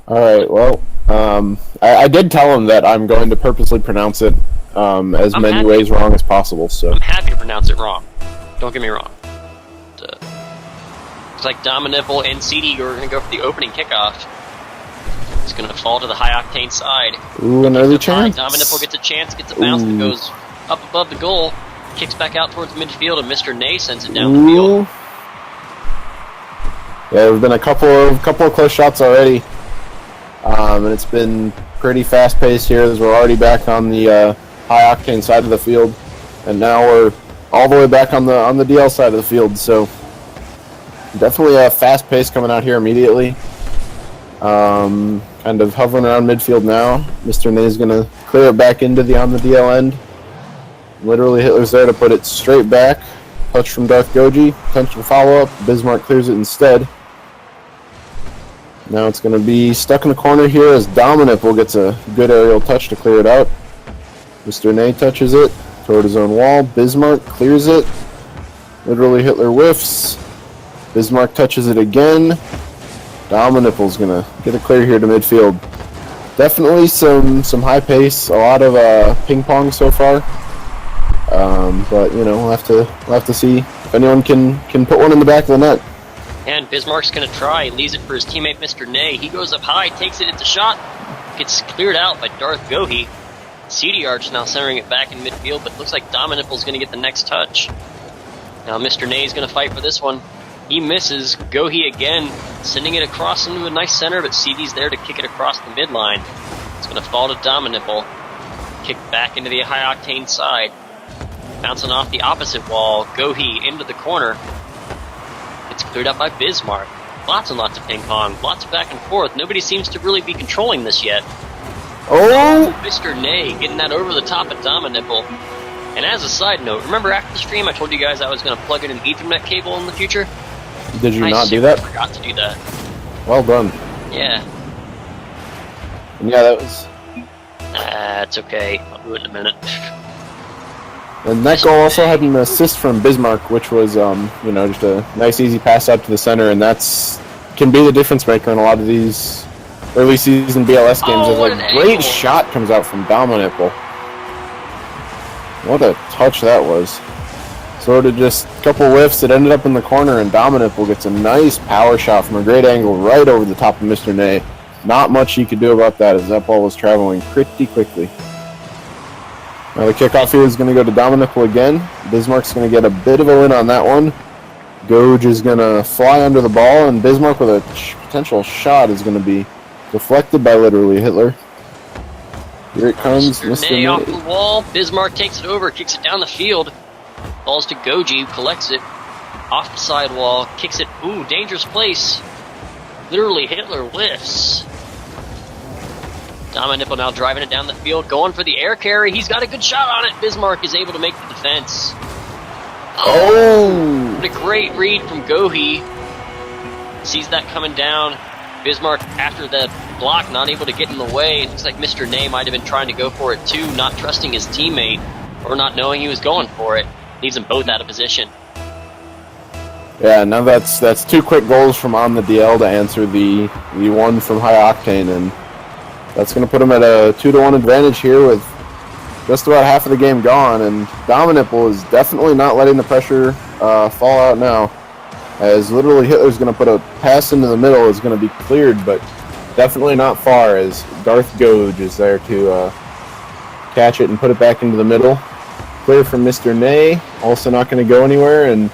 All right. Well, I did tell him that I'm going to purposely pronounce it as many ways wrong as possible. So I'm happy to pronounce it wrong. Don't get me wrong. Looks like Dominipple and CD are going to go for the opening kickoff. It's going to fall to the high octane side. Ooh, an early chance. Dominipple gets a chance, gets a bounce that goes up above the goal, kicks back out towards midfield, and Mr. Nay sends it down the field. Yeah, there've been a couple of close shots already, and it's been pretty fast paced here. As we're already back on the high octane side of the field, and now we're all the way back on the DL side of the field. So definitely a fast pace coming out here immediately. Kind of hovering around midfield now. Mr. Nay is going to clear it back into on the DL end. Literally, Hitler's there to put it straight back. Touch from Darth Goji. Potential follow-up. Bismarck clears it instead. Now it's going to be stuck in the corner here as Dominipple gets a good aerial touch to clear it out. Mr. Nay touches it toward his own wall. Bismarck clears it. Literally, Hitler whiffs. Bismarck touches it again. Dominipple's going to get a clear here to midfield. Definitely some high pace, a lot of ping pong so far. But you know, we'll have to see if anyone can put one in the back of the net. And Bismarck's going to try, leaves it for his teammate Mr. Nay. He goes up high, takes it, it's a shot, gets cleared out by Darth Gohi. CD Arch now centering it back in midfield, but looks like Dominipple's going to get the next touch. Now Mr. Nay's going to fight for this one. He misses. Gohi again, sending it across into a nice center, but CD's there to kick it across the midline. It's going to fall to Dominipple. Kicked back into the high octane side. Bouncing off the opposite wall. Gohi into the corner. It's cleared up by Bismarck. Lots and lots of ping pong. Lots of back and forth. Nobody seems to really be controlling this yet. Oh! Mr. Nay getting that over the top of Dominipple. And as a side note, remember after the stream I told you guys I was going to plug in an Ethernet cable in the future? Did you not do that? I forgot to do that. Well done. Yeah. And yeah, that was... It's okay. I'll do it in a minute. And that goal also had an assist from Bismarck, which was, you know, just a nice, easy pass out to the center, and that's can be the difference maker in a lot of these early season BLS games. Oh, a great shot comes out from Dominipple. What a touch that was. Sort of just a couple whiffs. It ended up in the corner, and Dominipple gets a nice power shot from a great angle right over the top of Mr. Nay. Not much he could do about that as that ball was traveling pretty quickly. Now the kickoff here is going to go to Dominipple again. Bismarck's going to get a bit of a win on that one. Goj is going to fly under the ball, and Bismarck with a potential shot is going to be deflected by literally Hitler. Here it comes, Mr. Nay off the wall. Bismarck takes it over, kicks it down the field. Falls to Goji, who collects it off the sidewall, kicks it. Ooh, dangerous place. Literally, Hitler whiffs. Dominipple now driving it down the field, going for the air carry. He's got a good shot on it. Bismarck is able to make the defense. Oh! What a great read from Gohi. Sees that coming down. Bismarck, after the block, not able to get in the way. It looks like Mr. Nay might have been trying to go for it too, not trusting his teammate, or not knowing he was going for it. Leaves them both out of position. Yeah, now that's two quick goals from on the DL to answer the one from High Octane, and that's going to put him at a 2-1 advantage here with just about half of the game gone, and Dominipple is definitely not letting the pressure fall out now, as literally Hitler's going to put a pass into the middle. Is going to be cleared, but definitely not far, as Darth Goj is there to catch it and put it back into the middle. Clear from Mr. Nay, also not going to go anywhere, and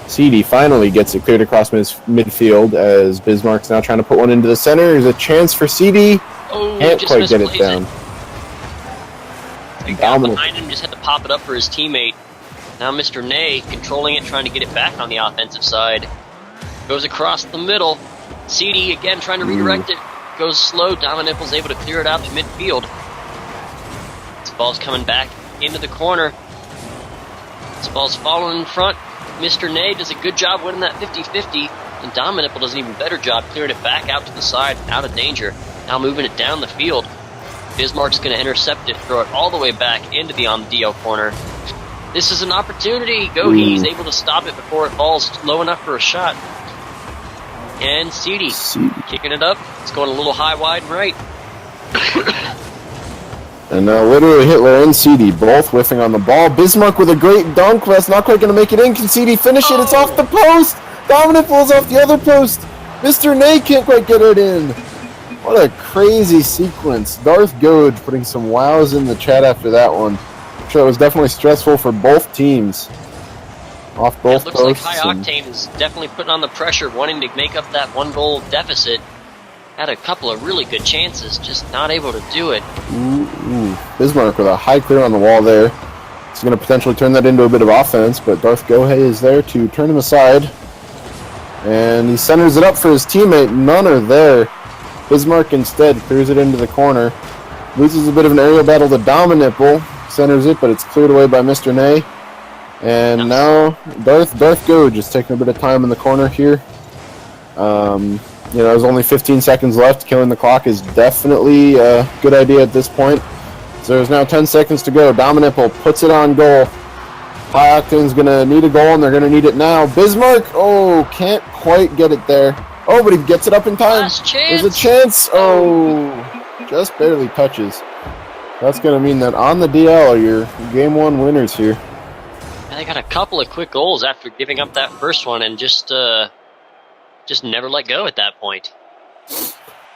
CD finally gets it cleared across midfield as Bismarck's now trying to put one into the center. There's a chance for CD. Oh, can't quite get it down. The guy behind him just had to pop it up for his teammate. Now Mr. Nay controlling it, trying to get it back on the offensive side. Goes across the middle. CD again trying to redirect it. Goes slow. Dominipple's able to clear it out to midfield. This ball's coming back into the corner. This ball's falling in front. Mr. Nay does a good job winning that 50-50, and Dominipple does an even better job clearing it back out to the side, out of danger. Now moving it down the field. Bismarck's going to intercept it, throw it all the way back into the on the DL corner. This is an opportunity. Gohi's able to stop it before it falls low enough for a shot. And CD kicking it up. It's going a little high, wide, and right. And now literally Hitler and CD both whiffing on the ball. Bismarck with a great dunk, but that's not quite going to make it in. Can CD finish it? It's off the post! Dominant pulls off the other post! Mr. Nay can't quite get it in. What a crazy sequence. Darth Gode putting some wows in the chat after that one. I'm sure it was definitely stressful for both teams. Off both posts. It looks like High Octane is definitely putting on the pressure, wanting to make up that 1-goal deficit. Had a couple of really good chances, just not able to do it. Bismarck with a high clear on the wall there. He's going to potentially turn that into a bit of offense, but Darth Gohei is there to turn him aside. And he centers it up for his teammate. None are there. Bismarck instead clears it into the corner. Loses a bit of an aerial battle to Dominipple. Centers it, but it's cleared away by Mr. Nay. And now Darth Go just taking a bit of time in the corner here. There's only 15 seconds left. Killing the clock is definitely a good idea at this point. So there's now 10 seconds to go. Dominipple puts it on goal. High Octane's going to need a goal, and they're going to need it now. Bismarck, can't quite get it there. Oh, but he gets it up in time. Last chance. There's a chance. Just barely touches. That's going to mean that on the DL are your Game 1 winners here. And they got a couple of quick goals after giving up that first one and just never let go at that point.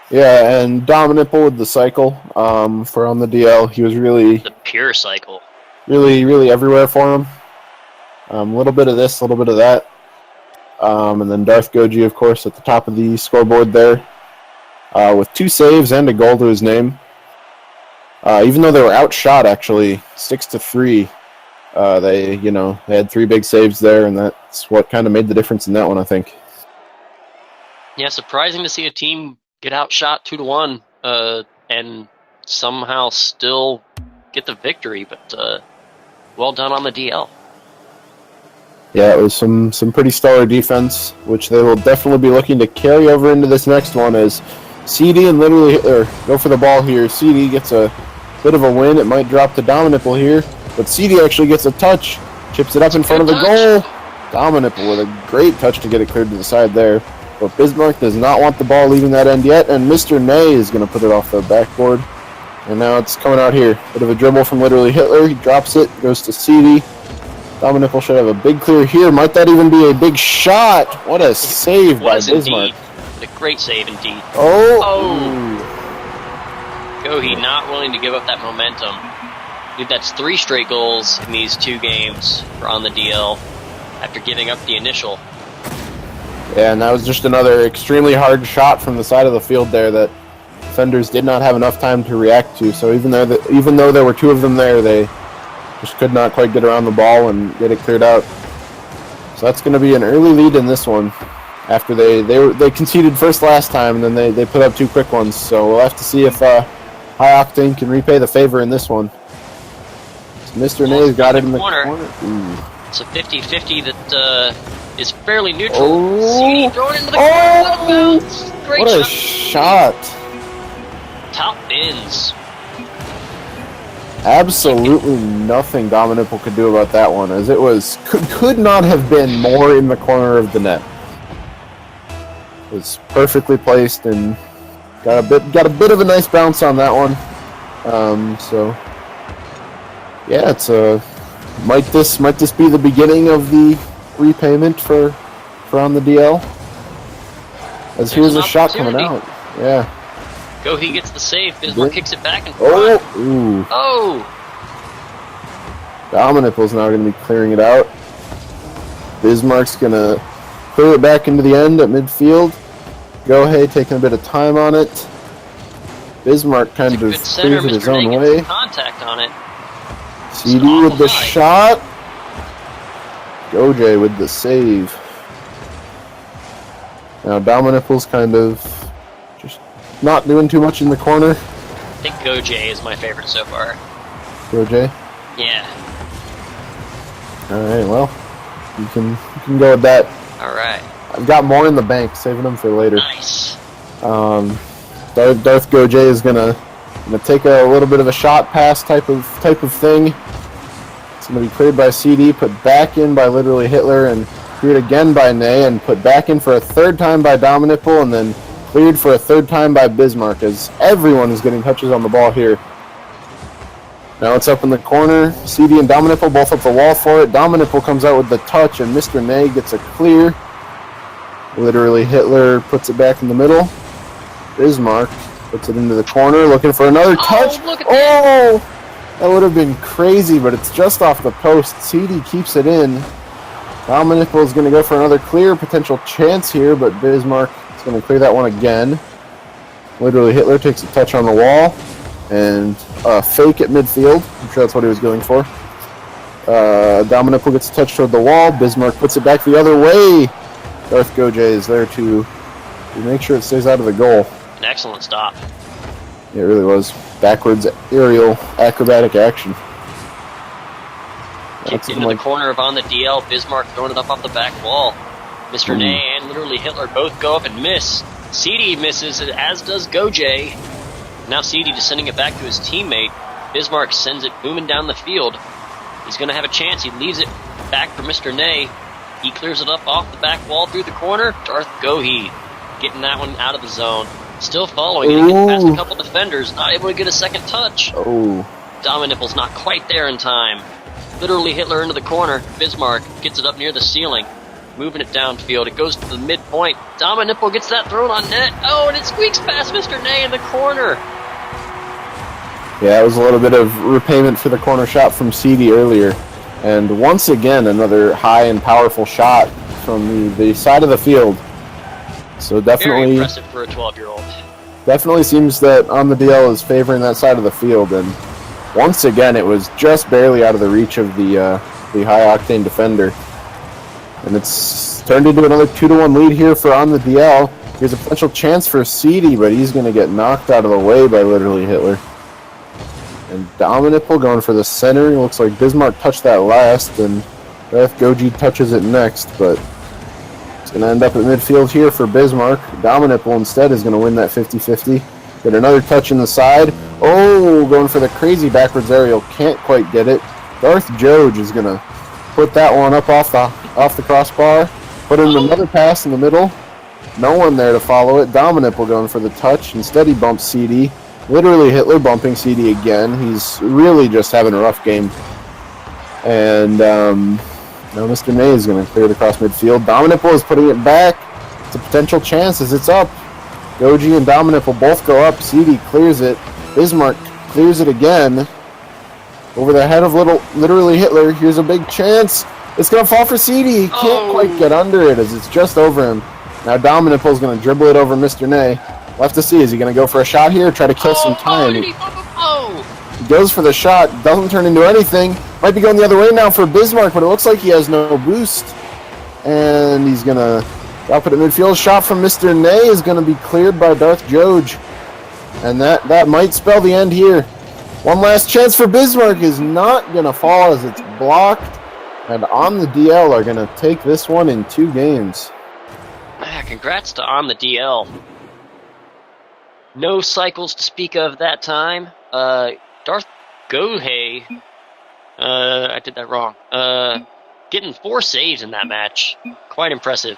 Yeah, and Dominipple with the cycle for on the DL. He was really... The pure cycle. Really, really everywhere for him. A little bit of this, a little bit of that. And then Darth Goji, of course, at the top of the scoreboard there. With 2 saves and a goal to his name. Even though they were outshot, actually, 6-3. They had 3 big saves there, and that's what kind of made the difference in that one, I think. Yeah, surprising to see a team get outshot 2-1 and somehow still get the victory, but well done on the DL. Yeah, it was some pretty stellar defense, which they will definitely be looking to carry over into this next one as CD and literally go for the ball here. CD gets a bit of a win. It might drop to Dominipple here, but CD actually gets a touch, chips it up in front of the goal. Dominipple with a great touch to get it cleared to the side there. But Bismarck does not want the ball leaving that end yet, and Mr. Nay is going to put it off the backboard. And now it's coming out here. Bit of a dribble from literally Hitler. He drops it, goes to CD. Dominipple should have a big clear here. Might that even be a big shot? What a save by Bismarck. A great save indeed. Oh! Gohei not willing to give up that momentum. Dude, that's 3 straight goals in these 2 games for on the DL after giving up the initial. Yeah, and that was just another extremely hard shot from the side of the field there that defenders did not have enough time to react to. So even though there were 2 of them there, they just could not quite get around the ball and get it cleared out. So that's going to be an early lead in this one. After they conceded first last time, and then they put up 2 quick ones. So we'll have to see if High Octane can repay the favor in this one. So Mr. Nay's got it in the corner. It's a 50-50 that is fairly neutral. CD thrown into the corner. Great what a shot. Top bins. Absolutely nothing Dominipple could do about that one, as it was could not have been more in the corner of the net. It was perfectly placed and got a bit of a nice bounce on that one. So yeah, it's might this be the beginning of the repayment for on the DL? As here's a shot coming out. Yeah. Gohei gets the save. Bismarck kicks it back and Dominipple's now going to be clearing it out. Bismarck's going to clear it back into the end at midfield. Gohei taking a bit of time on it. Bismarck kind of clears it his own way. Contact on it. CD with the shot. Gojay with the save. Now Dominipple's kind of just not doing too much in the corner. I think Gojay is my favorite so far. Gojay? Yeah. Alright, well, you can go with that. Alright. I've got more in the bank, saving them for later. Nice. Darth Gojay is gonna take a little bit of a shot pass type of thing. It's gonna be cleared by CD, put back in by literally Hitler, and Cleared again by Ney and put back in for a third time by Dominipple, and then cleared for a third time by Bismarck, as everyone is getting touches on the ball here. Now it's up in the corner. CD and Dominipple both up the wall for it. Dominipple comes out with the touch, and Mr. Ney gets a clear. Literally Hitler puts it back in the middle. Bismarck puts it into the corner, looking for another touch. Oh, look at that. That would have been crazy, but it's just off the post. CD keeps it in. Dominipple is going to go for another clear, potential chance here, but Bismarck is going to clear that one again. Literally Hitler takes a touch on the wall and fake at midfield. I'm sure that's what he was going for. Dominipple gets a touch toward the wall. Bismarck puts it back the other way. Darth Goj is there to make sure it stays out of the goal. An excellent stop. It really was. Backwards aerial acrobatic action. Kicked into the corner of on the DL. Bismarck throwing it up off the back wall. Mr. Ney and literally Hitler both go up and miss. CD misses, as does Goj. Now CD just sending it back to his teammate. Bismarck sends it booming down the field. He's going to have a chance. He leaves it back for Mr. Ney. He clears it up off the back wall through the corner. Darth Gohi getting that one out of the zone. Still following. He gets past a couple defenders. Not able to get a second touch. Dominipple's not quite there in time. Literally Hitler into the corner. Bismarck gets it up near the ceiling. Moving it downfield. It goes to the midpoint. Dominipple gets that thrown on net. Oh, and it squeaks past Mr. Ney in the corner. Yeah, it was a little bit of repayment for the corner shot from CD earlier. And once again, another high and powerful shot from the side of the field. So definitely very impressive for a 12-year-old. Definitely seems that On the DL is favoring that side of the field. And once again, it was just barely out of the reach of the high-octane defender. And it's turned into another 2-1 lead here for On the DL. Here's a potential chance for CD, but he's going to get knocked out of the way by literally Hitler. And Dominipple going for the center. It looks like Bismarck touched that last, and Darth Goji touches it next, but it's going to end up at midfield here for Bismarck. Dominipple instead is going to win that 50-50. Get another touch in the side. Oh, going for the crazy backwards aerial. Can't quite get it. Darth Goj is going to put that one up off the crossbar. Put in another pass in the middle. No one there to follow it. Dominipple going for the touch. Instead he bumps CD. Literally Hitler bumping CD again. He's really just having a rough game. And now Mr. Ney is going to clear it across midfield. Dominipple is putting it back. It's a potential chance as it's up. Goji and Dominipple both go up. CD clears it. Bismarck clears it again. Over the head of literally Hitler. Here's a big chance. It's going to fall for CD. He can't quite get under it as it's just over him. Now Dominipple is going to dribble it over Mr. Ney. We'll have to see. Is he going to go for a shot here or try to kill some time? He goes for the shot. Doesn't turn into anything. Might be going the other way now for Bismarck, but it looks like he has no boost. And he's going to drop it at midfield. Shot from Mr. Ney is going to be cleared by Darth Goj. And that might spell the end here. One last chance for Bismarck is not going to fall as it's blocked. And On the DL are going to take this one in 2 games. Congrats to On the DL. No cycles to speak of that time. Darth Gohei, I did that wrong. Getting 4 saves in that match. Quite impressive.